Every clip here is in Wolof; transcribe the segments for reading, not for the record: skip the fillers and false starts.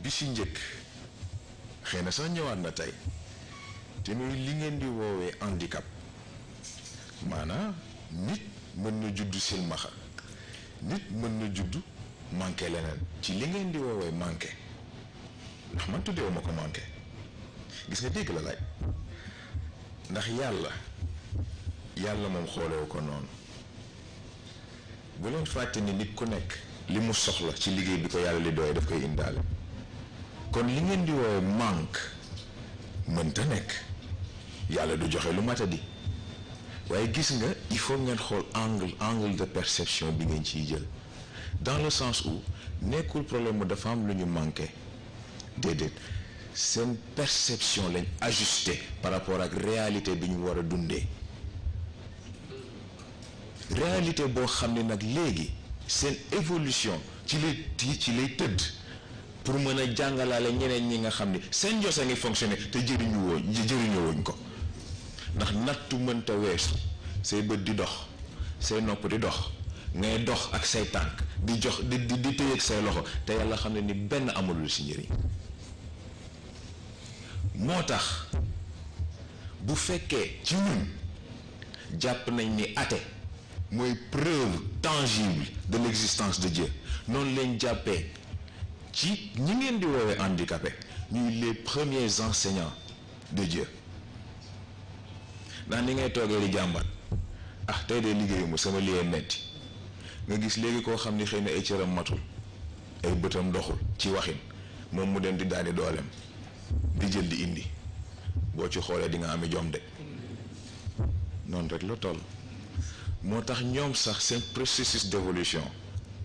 bi ci njëkk xëy na sax ñëwaat na tey te muy li ngeen di woowee handicap maanaam nit mën na juddu silmaxa nit mën na juddu manqué leneen ci li ngeen di woowee manqué ndax man tuddeewu ma ko manqué gis nga dégg la laaj ndax yàlla moom xoolewu ko noonu bu leen fàtte ni nit ku nekk li mu soxla ci liggéey bi ko yàlla li doy daf koy indaale kon li ngeen di woowee manque mënta nekk yàlla du joxe lu matadi waaye gis nga il faut ngeen xool angle de perception bi ngeen ciy jël dans le sens où nekkul problème mu dafa am lu ñu manqué déedéet seen perception lañ ajusté par rapport ak réalité bi ñu war a dundee réalité boo xam ne nag léegi seen évolution ci lay tëdd pour mën a jàngalaale ñeneen ñi nga xam ni seen jos a ngi fonctionné te jëriñoo ko ndax nattu mënta weesu say bët di dox say nopp di dox ngay dox ak say tànk di tëye ak say loxo te yàlla xam ne ni benn amulul si njëriñ moo tax bu fekkee ci ñun jàpp nañ ni athée mooy preuve tangible de l'existence de Dieu noonu leen jàppee ci ñi ngeen di woowee handicapé ñuy les premiers enseignants de Dieu ndax ni ngay toogee di jàmbat tey de liggéeyuma sama liggéey metti nga gis léegi koo xam ni xëy na ay cëram matul ay bëtam doxul ci waxin moom mu dem di daani dooleem di jël di indi boo ci xoolee di nga ami jom de noonu rek la toll moo tax ñoom sax seen processus d'évolution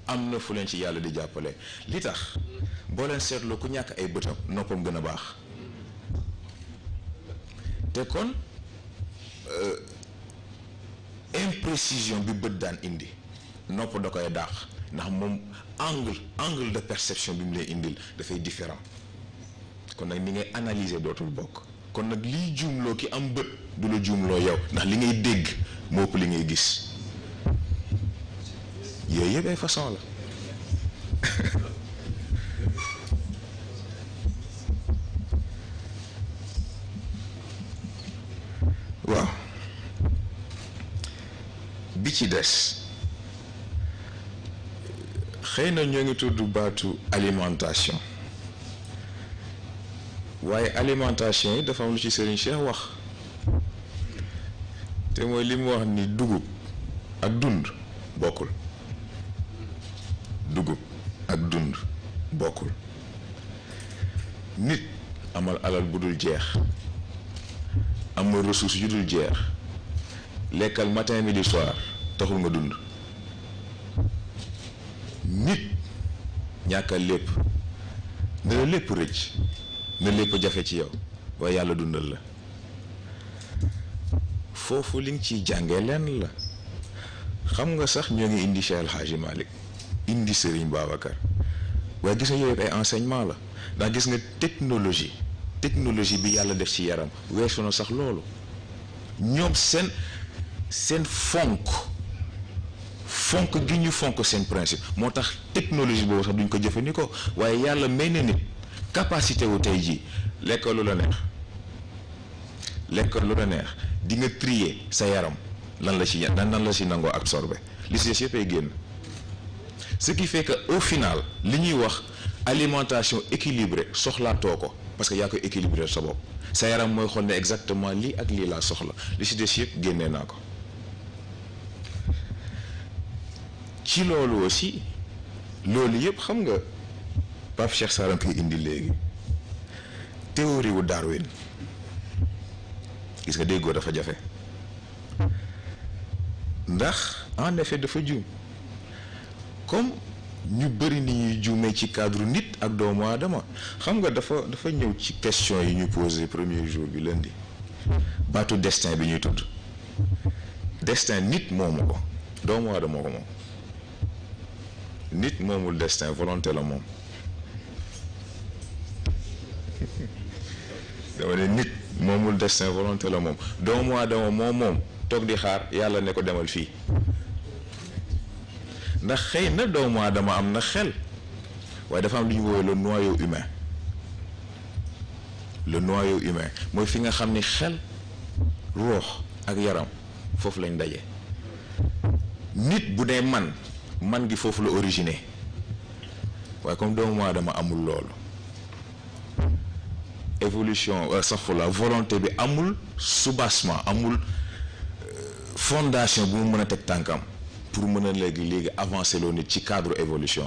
am na fu leen ci yàlla di jàppale li tax boo leen seetloo ku ñàkk ay bëtam noppam gën a baax te kon imprécision bi bët daan indi nopp da koy daax ndax moom angle de perception bi mu lay indil dafay différent kon nag ni ngay analyser dootul bokk kon nag liy juumloo ki am bët du la juumloo yow ndax li ngay dégg moo ëpp li ngay gis yooyu yëpp ay façon la waaw bi ci des xëy na ñoo ngi tudd baatu alimentation waaye alimentation yi dafa am lu ci Serigne Cheikh wax te mooy li mu wax ni dugub ak dund bokkul dugub ak dund bokkul nit amal alal bu dul jeex amal ressource yu dul jeex lekkal matin midi soir taxul nga dund nit ñàkkal lépp ne la lépp rëcc ne lépp jafe ci yow waaye yàlla dundal la foofu li nga ciy jàngee lenn la xam nga sax ñoo ngi indi Cheikh El Hadji Malick indi Serigne Babacar waaye gis nga yooyu ay enseignement la ndax gis nga technologie bi yàlla def ci yaram weesu na sax loolu ñoom seen fonk gi ñu fonk seen principe moo tax technologie boobu sax duñ ko jëfandikoo waaye yàlla may na nit capacité wu tey jii lekk lu la neex di nga trier sa yaram lan la ci nangoo absorber li ci yëpp ay génn ce qui fait que au final li ñuy wax alimentation équilibrée soxlaatoo ko parce que yaa koy équilibré sa bopp sa yaram mooy xool ne exactement lii ak lii laa soxla li ci des yëpp génnee naa ko ci loolu aussi loolu yëpp xam nga Pape Cheikh Sarr koy indi léegi théorie wu Darwin gis nga déggoo dafa jafe ndax en effet dafa juum comme ñu bëri ni ñuy juumee ci cadre nit ak doomu aadama xam nga dafa ñëw ci question yi ñu posé premier jour bi lundi baatu destin bi ñuy tudd destin nit moomu ko doomu aadama ko moom nit moomul destin volonté la moom dama ne nit moomul destin volonté la moom doomu aadama moom toog di xaar yàlla ne ko demal fii ndax xëy na doomu aadama am na xel waaye dafa am lu ñu woowee le noyau humain le noyau humain mooy fi nga xam ni xel ruux ak yaram foofu lañ daje. nit bu dee man gi foofu la originé waaye comme doomu aadama amul loolu évolution la volonté bi amul soubassement amul fondation bu mu mën a teg tànkam pour mën a léegi avancer loo nit ci cadre évolution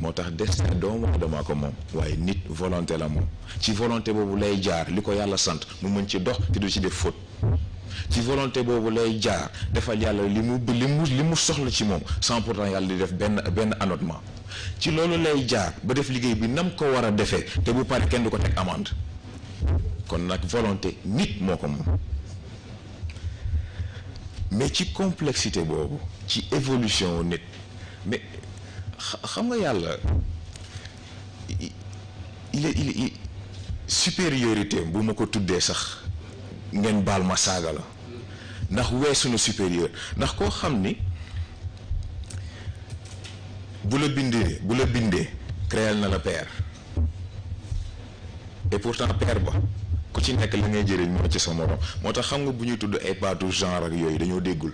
moo tax destin doomu aadama ko moom waaye nit volonté la moom ci volonté boobu lay jaar li ko yàlla sant mu mën ci dox te du ci def faute ci volonté boobu lay jaar defal yàlla li mu soxla ci moom sans pourtant yàlla di def benn annotement ci loolu lay jaar ba def liggéey bi nam ko war a defee te bu pare kenn du ko teg amende kon nag volonté nit moo ko moom mais ci complexité boobu ci évolution nit mais xam nga yàlla il supériorité bu ma ko tuddee sax ngeen baal ma saaga la ndax weesu na supérieur ndax koo xam ni bu la bindee créel na la père et pourtant père ba ku ci nekk la ngay jëriñ moo ci sa morom moo tax xam nga bu ñuy tudd ay baatu genre ak yooyu dañoo déggul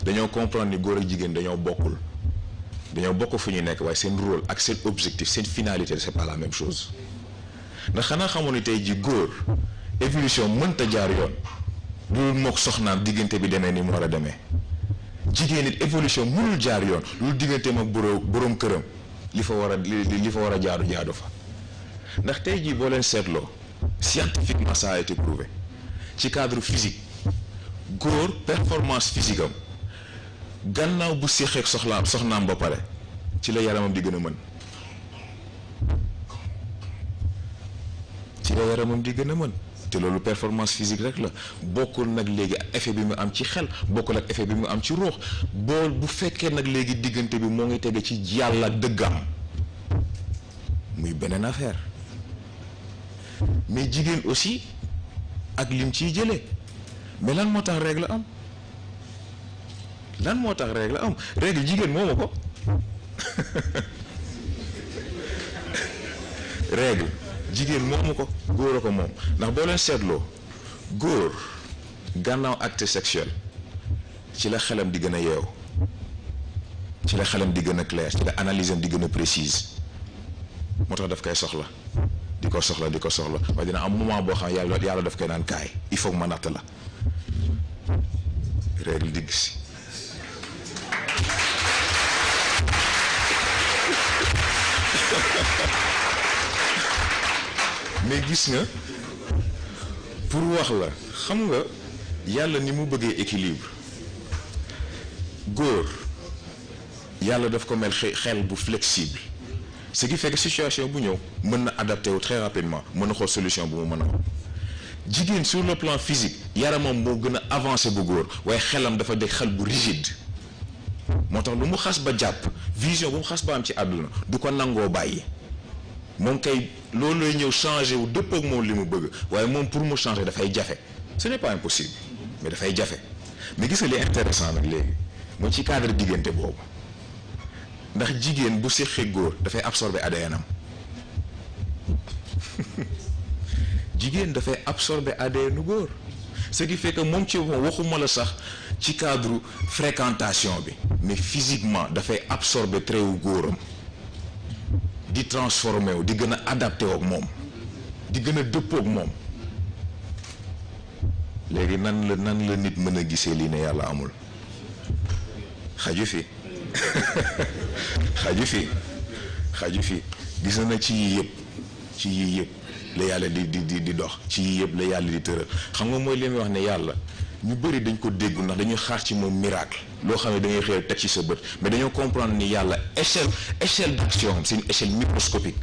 dañoo comprendre ni góor ak jigéen dañoo bokk fu ñuy nekk waaye seen rôle ak seen objectif seen finalité c'est pas la même chose ndax xanaa xamoon ni tey ji góor évolution mënta jaar yoon loolu mook soxnaam diggante bi demee ni mu war a demee jigéen it évolution mënul jaar yoon loolu digganteem ak boroom këram li fa war a jaadu fa ndax tey jii boo leen seetloo scientifiquement ça a été prouvé ci cadre physique góor performance physique am gannaaw bu séqeek soxnaam ba pare ci la yaramam di gën a mën te loolu performance physique rek la bokkul nag léegi effet bi mu am ci xel bokkul ak effet bi mu am ci ruux bu fekkee nag léegi diggante bi moo ngi tege ci yàlla dëggam muy beneen affaire mais jigéen aussi ak lim ciy jëlee mais lan moo tax règle am règle jigéen moomu ko règle jigéen moomu ko góor a ko moom ndax boo leen seetloo góor gannaaw acte sexuel ci la xelam di gën a yeew ci la xelam di gën a clair ci la analyse am di gën a précise moo tax daf koy soxla di ko soxla waaye dina am moment boo xam yàlla daf koy naan kaay il faut que ma natt la règle digg si mais gis nga pour wax la xam nga yàlla ni mu bëggee équilibre góor yàlla daf ko mel xel bu flexible ce qui fait que situation bu ñëw mën na adapté wu très rapidement mën na xool solution bu mu mën a am jigéen sur le plan physique yaramam moo gën a avancé bu góor waaye xelam dafa dégg xel bu rigide moo tax lu mu xas ba jàpp vision bu mu xas ba am ci àdduna du ko nangoo bàyyi moom kay loolu lay ñëw changé wu dëpp ak moom li mu bëgg waaye moom pour mu changer dafay jafe ce n'est pas impossible mais dafay jafe mais gis nga li intéressant nag léegi mooy ci cadre diggante boobu ndax jigéen bu séqee góor dafay absorber ADN am jigéen dafay absorber ADN góor ce qui fait que moom ci waxuma la sax ci cadre fréquentation bi mais physiquement dafay absorber trait wu góoram di transformé wu di gën a adapté ak moom di gën a dëppoo ak moom léegi nan la nit mën a gisee lii ne yàlla amul xaju fi gis na ci yii yëpp la yàlla di dox ci yii yëpp la yàlla di tëral xam nga mooy li muy wax ne yàlla ñu bëri dañ ko déggu ndax dañuy xaar ci moom miracle loo xam ne da ngay xëy teg ci sa bët mais dañoo comprendre ni yàlla échelle d'action c'est une échelle microscopique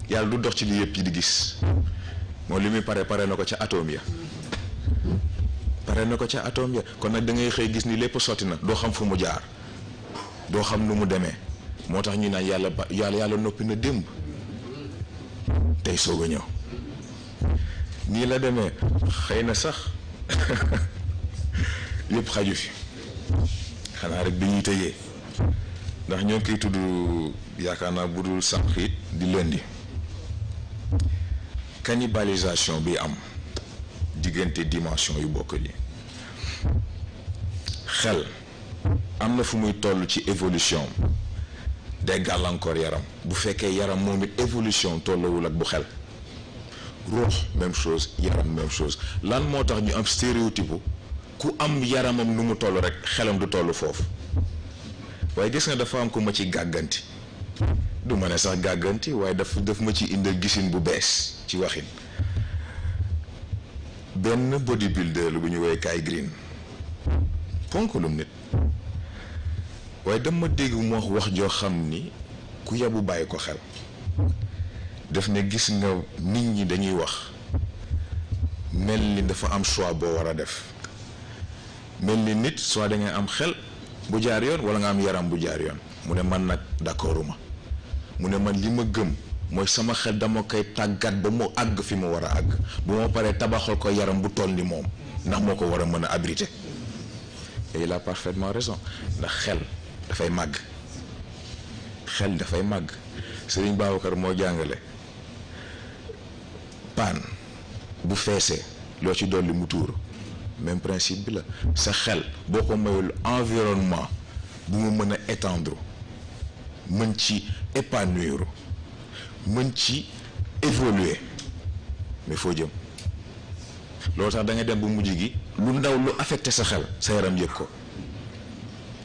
yàlla du dox ci li yëpp yi di gis moom li muy pare na ko ca atome ya kon nag da ngay xëy gis ni lépp sotti na doo xam fu mu jaar doo xam nu mu demee moo tax ñu naan yàlla noppi na démb tey soog a ñëw nii la demee xëy na sax yëpp xaju fi xanaa rek bi ñuy tëjee ndax ñoo ngi koy tudd yaakaar naa bu dul sànq it di lundi cannibalisation bi am diggante dimension yu bokk yi xel am na fu muy toll ci évolution day gàllankoor yaram bu fekkee yaram moom it évolution tollawul ak bu xel ruux même chose yaram même chose lan moo tax ñu am stéréotype ku am yaramam nu mu toll rek xelam du toll foofu waaye gis nga dafa am ko ma ci gàgganti du ma ne sax gàgganti waaye daf ma ci indal gisin bu bees ci waxin benn bodybuilder lu bu ñu woowee Kai Green ponkalum nit waaye dama dégg mu wax joo xam ni ku yabu bàyyi ko xel def ne gis nga nit ñi dañuy wax mel ni dafa am choix boo war a def mel ni nit soit da ngay am xel bu jaar yoon wala nga am yaram bu jaar yoon mu ne man nag d'accorduma mu ne man li ma gëm mooy sama xel dama koy tàggat ba mu àgg fi mu war a àgg bu ma paree tabaxal ko yaram bu toll ni moom ndax moo ko war a mën a abriter et il a parfaitement raison ndax xel dafay màgg xel dafay màgg Sëriñ Babacar moo jàngale paan bu feesee loo ci dolli mu tuuru même principe bi la sa xel boo ko mayul environnement bu mu mën a étendre mën ci épanouir mën ci évoluer mais foo jëm loolu tax da ngay dem bu mujj gi lu ndaw lu affecté sa xel sa yaram yëg ko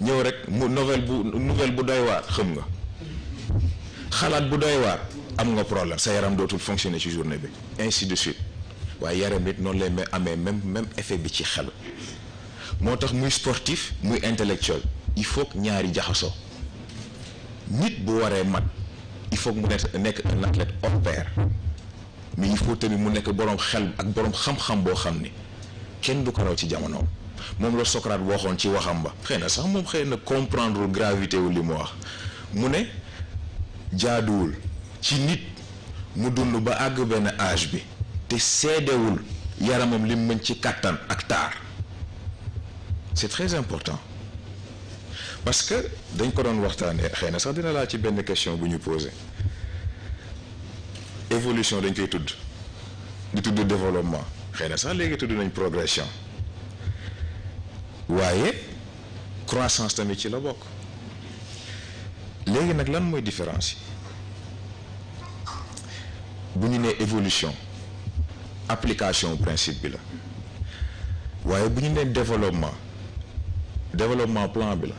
ñëw rek mu nouvelle bu doy waar xam nga xalaat bu doy waar am nga problème sa yaram dootul fonctionner ci journée bi ainsi de suite waaye yaram it noonu lay amee même effet bi ci xel moo tax muy sportif muy intellectuel il faut que ñaari jaxasoo nit bu waree mat il faut que mu nekk un athlète hors pair mais il faut tamit mu nekk boroom xel ak boroom xam-xam boo xam ni kenn du ko raw ci jamonoom moom la Socrate waxoon ci waxam ba xëy na sax moom xëy na comprendre gravité wu li mu wax mu ne jaaduwul ci nit mu dund ba àgg benn âge bi te seedewul yaramam li mën ci kàttan ak taar c'est très important parce que dañ ko doon waxtaanee xëy na sax dina laa ci benn question bu ñu posé évolution dañ koy tudd di tudd développement xëy na sax léegi tudd nañ progression waaye croissance tamit ci la bokk léegi nag lan mooy différence yi bu ñu nee évolution application principe bi la waaye bu ñu nee développement plan bi la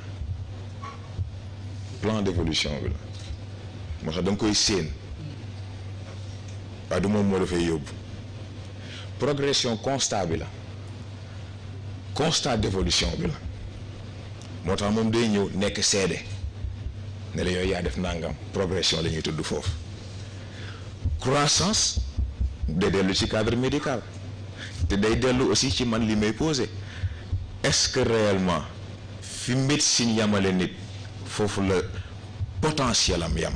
plan d'évolution bi la moo tax da nga koy séen waaye du moom moo dafay yóbbu progression constat bi la constat d'évolution bi la moo tax moom day ñëw nekk seede ne la yooyu yaa def nangam progression la ñuy tudd foofu croissance day dellu ci cadre médical te day dellu aussi ci man li may poser est-ce que réellement fi médecine yamale nit foofu la potentiel am yam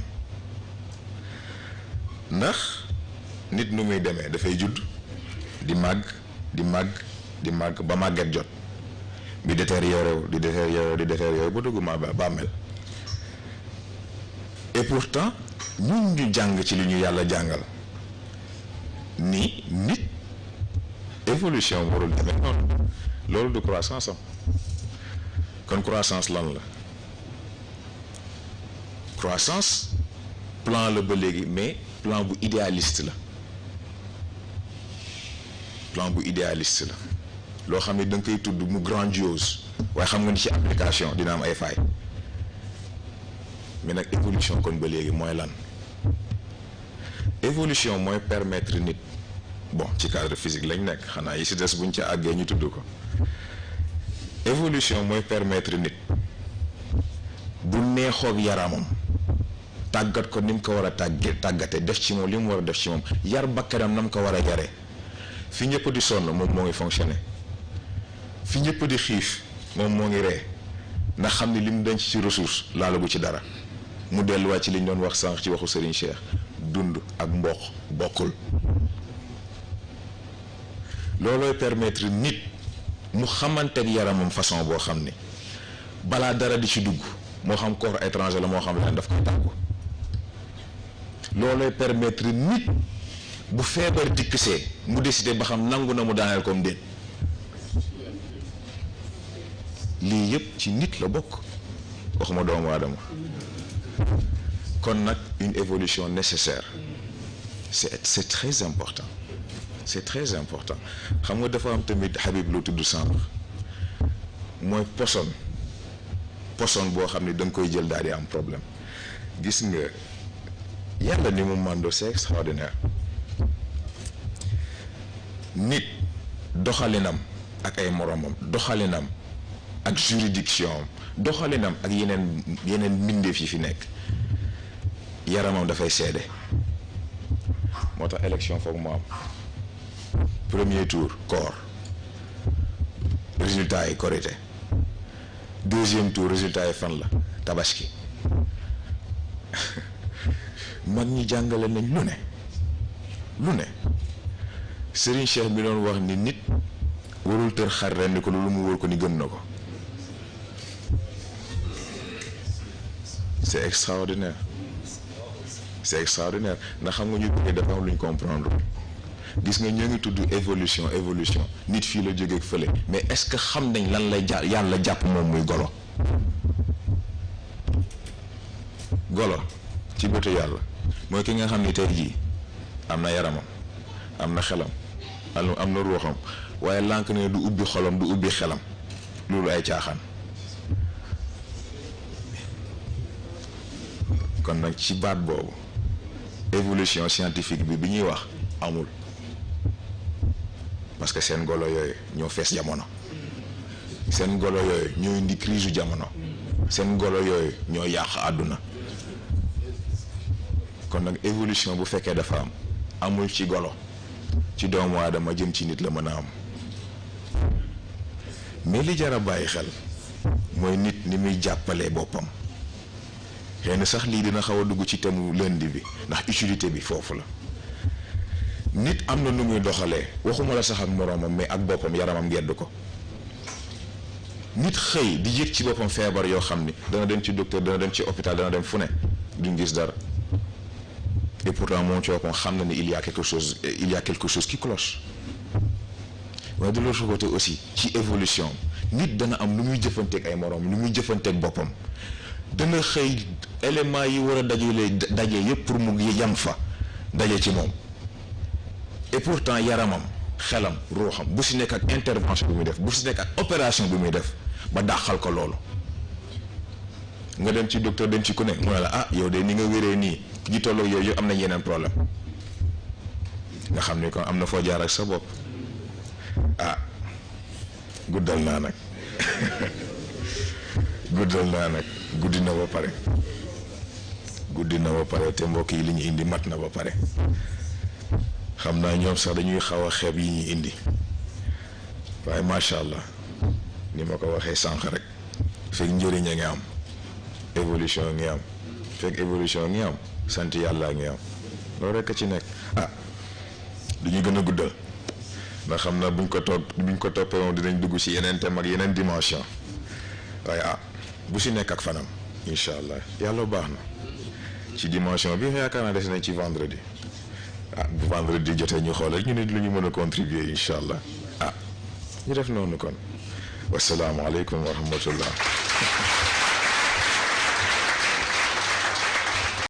ndax nit nu muy demee dafay judd di màgg ba màgget jot bi détérioré ba dugg ma bàmmeel et pourtant ñun ñu jàng ci li ñu yàlla jàngal ni nit évolution warul demee noonu loolu du croissance am kon croissance lan la croissance plan la ba léegi mais plan bu idéaliste la loo xam ne da nga koy tudd mu grandiose waaye xam nga ni ci application dina am ay failles mais nag évolution kon ba léegi mooy lan évolution mooy permettre nit bon ci cadre physique lañ nekk xanaa yi ci des buñ ca àggee ñu tudd ko évolution mooy permettre nit bu neexoog yaramam tàggat ko ni mu ko war a tàggate def ci moom li mu war a def ci moom yar bakkanam na mu ko war a yaree fi ñëpp di sonn moom moo ngi fonctionner fi ñëpp di xiif moom moo ngi ree ndax xam ni li mu denc ci ressource laalagu ci dara mu delluwaat ci li ñu doon wax sànq ci waxu Serigne Cheikh dund ak mboq bokkul loolooy permettre nit mu xamante ak yaramam façon boo xam ni balaa dara di ci dugg moo xam corps étranger la moo xam leneen daf koy tàggu loolooy permettre nit bu feebar dikk see mu décider ba xam nangu na mu daaneel comme déet. lii yëpp ci nit la bokk waxuma doomu aadama. kon nag une évolution nécessaire c'est très important c'est très important xam nga dafa am tamit Habib lu tudd sànq mooy poson boo xam ne da nga koy jël daal di am problème gis nga yàlla ni mu màndoo c'est extraordinaire. nit doxalinam ak ay moromam doxalinam ak juridiction am doxalinam ak yeneen mbindeef yi fi nekk yaramam dafay seede moo tax élection foog mu am premier tour koor résultat yi korité deuxième tour résultat yi fan la tabaski mag ñi jàngale nañ lu ne Serigne Cheikh bi doon wax ni nit warul tër xar ren ni ko loolu mu wóor ko ni gëm na ko. c'est extraordinaire ndax xam nga ñu bëggee dafa am lu ñu comprendre gis nga ñoo ngi tudd évolution nit fii la jógee fële mais est-ce que xam nañ lan lay yàlla jàpp moom muy golo ci bëtu yàlla mooy ki nga xam ni tey jii am na yaramam am na xelam am na ruuxam waaye lànk ne du ubbi xolam du ubbi xelam loolu ay caaxaan. kon nag ci baat boobu évolution scientifique bi ñuy wax amul parce que seen golo yooyu ñoo fees jamono seen golo yooyu ñoo indi crise jamono seen golo yooyu ñoo yàq àdduna kon nag évolution bu fekkee dafa amul ci golo ci doomu aadama jëm ci nit la mën a am mais li jar a bàyyi xel mooy nit ni muy jàppalee boppam. xëy na sax lii dina xaw a dugg ci thème lundi bi ndax utilité bi foofu la nit am na nu muy doxalee waxuma la sax ak moroomam mais ak boppam yaramam gedd ko nit xëy di yëg ci boppam feebar yoo xam ni dana dem ci docteur dana dem ci hôpital dana dem fu ne duñ gis dara et pourtant moom ci boppam xam na ni il y a quelque chose qui cloche. waaye de l'autre côté aussi ci évolution nit dana am lu muy jëfanteeg ay moroom lu muy jëfanteeg boppam. dana xëy éléments yi war a daje yëpp pour mu yam fa daje ci moom et pourtant yaramam xelam ruuxam bu si nekk ak intervention bi muy def bu si nekk ak opération bi muy def ba dàqal ko loolu nga dem ci docteur dem ci ku ne mu ne la ah yow de ni nga wéree nii ji tolloog yooyu am nañ yeneen problème nga xam ni kon am na foo jaar ak sa bopp ah guddal naa nag guddi na ba pare te mbokk yi li ñu indi mat na ba pare xam naa ñoom sax dañuy xaw a xeeb yi ñuy indi waaye macha allah ni ma ko waxee sànq rek fekk njëriñ a ngi am évolution ngi am fekk évolution ngi am sant yàlla ngi am loolu rek a ci nekk du ñu gën a guddal ndax xam naa buñ ko toppee moom dinañ dugg ci yeneen thème ak yeneen dimension waaye bu si nekk ak fanam incha allah yàlla baax na ci dimension bi yaakaar naa des nañ ci vendredi bu vendredi jotee ñu xool ñu ne lu ñu mën a contribuer incha allah ñu def noonu kon wasalaamualeykum wa rahmatullah